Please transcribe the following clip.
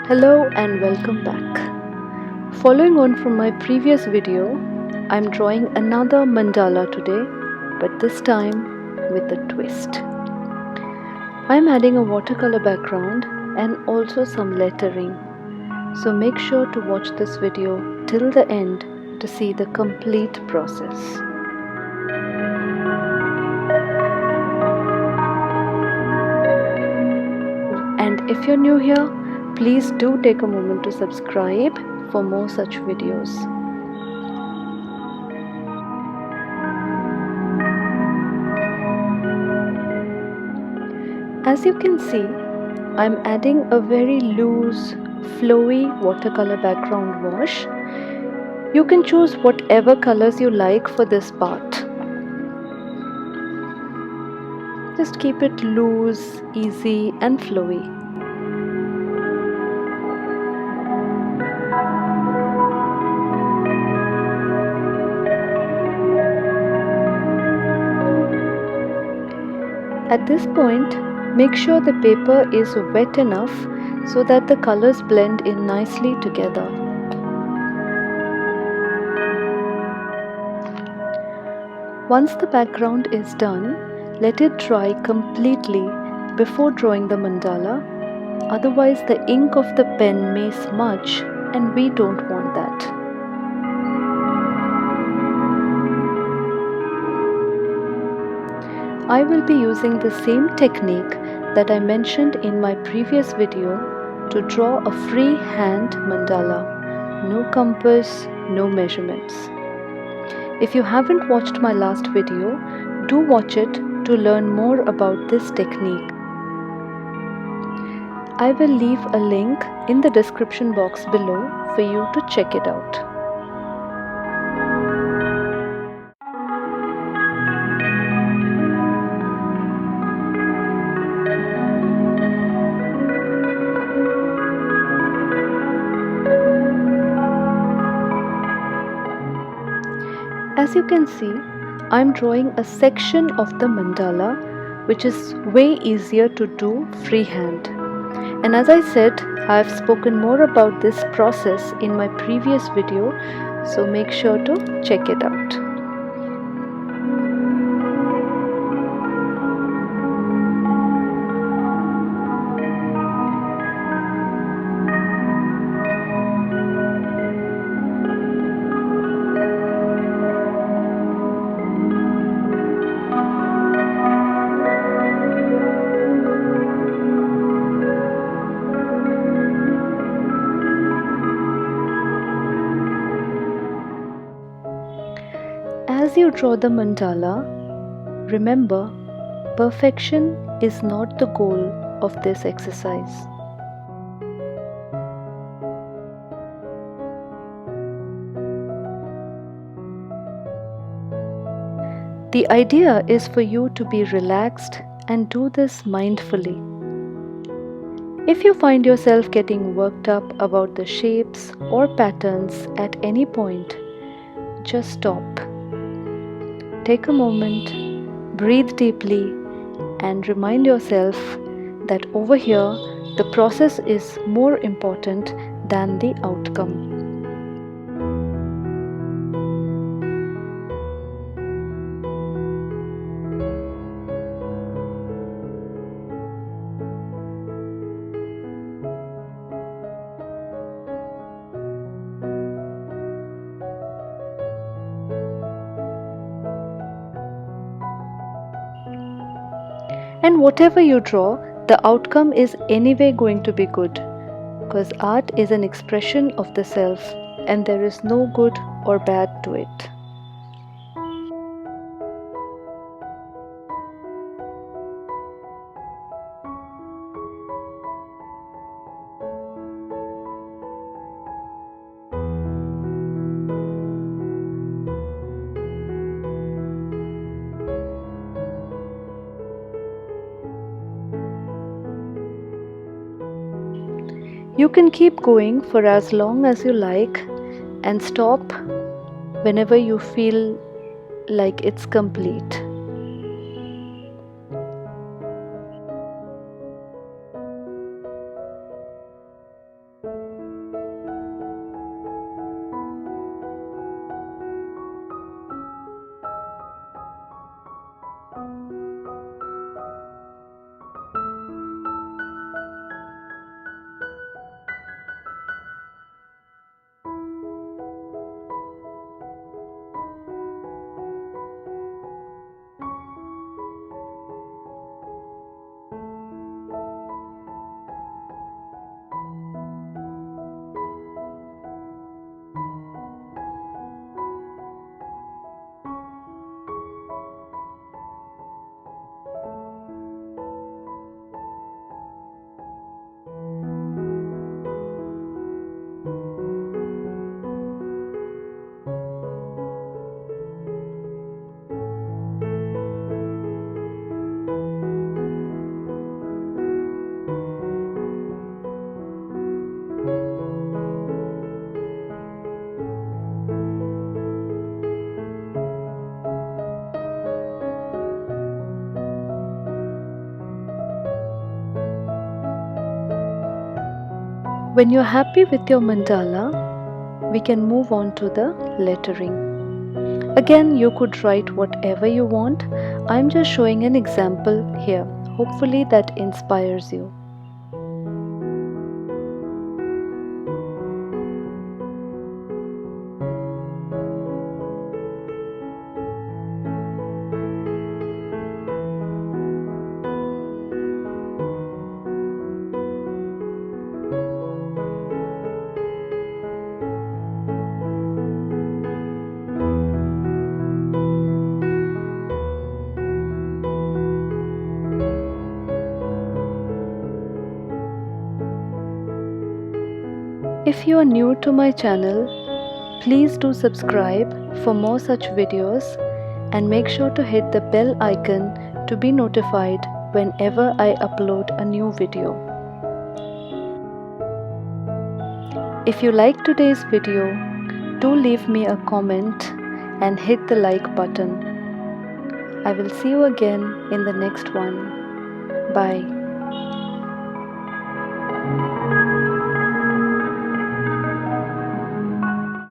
Hello and welcome back. Following on from my previous video, I'm drawing another mandala today, but this time with a twist. I'm adding a watercolor background and also some lettering. So make sure to watch this video till the end to see the complete process. And if you're new here, please do take a moment to subscribe for more such videos. As you can see, I'm adding a very loose, flowy watercolor background wash. You can choose whatever colors you like for this part. Just keep it loose, easy and flowy. At this point, make sure the paper is wet enough so that the colors blend in nicely together. Once the background is done, let it dry completely before drawing the mandala, otherwise the ink of the pen may smudge and we don't want that. I will be using the same technique that I mentioned in my previous video to draw a free hand mandala. No compass, no measurements. If you haven't watched my last video, do watch it to learn more about this technique. I will leave a link in the description box below for you to check it out. As you can see, I'm drawing a section of the mandala, which is way easier to do freehand. And as I said, I have spoken more about this process in my previous video, so make sure to check it out. As you draw the mandala, remember, perfection is not the goal of this exercise. The idea is for you to be relaxed and do this mindfully. If you find yourself getting worked up about the shapes or patterns at any point, just stop. Take a moment, breathe deeply, and remind yourself that over here the process is more important than the outcome. And whatever you draw, the outcome is anyway going to be good, because art is an expression of the self and there is no good or bad to it. You can keep going for as long as you like and stop whenever you feel like it's complete. When you're happy with your mandala, we can move on to the lettering. Again, you could write whatever you want. I'm just showing an example here. Hopefully that inspires you. If you are new to my channel, please do subscribe for more such videos and make sure to hit the bell icon to be notified whenever I upload a new video. If you like today's video, do leave me a comment and hit the like button. I will see you again in the next one. Bye.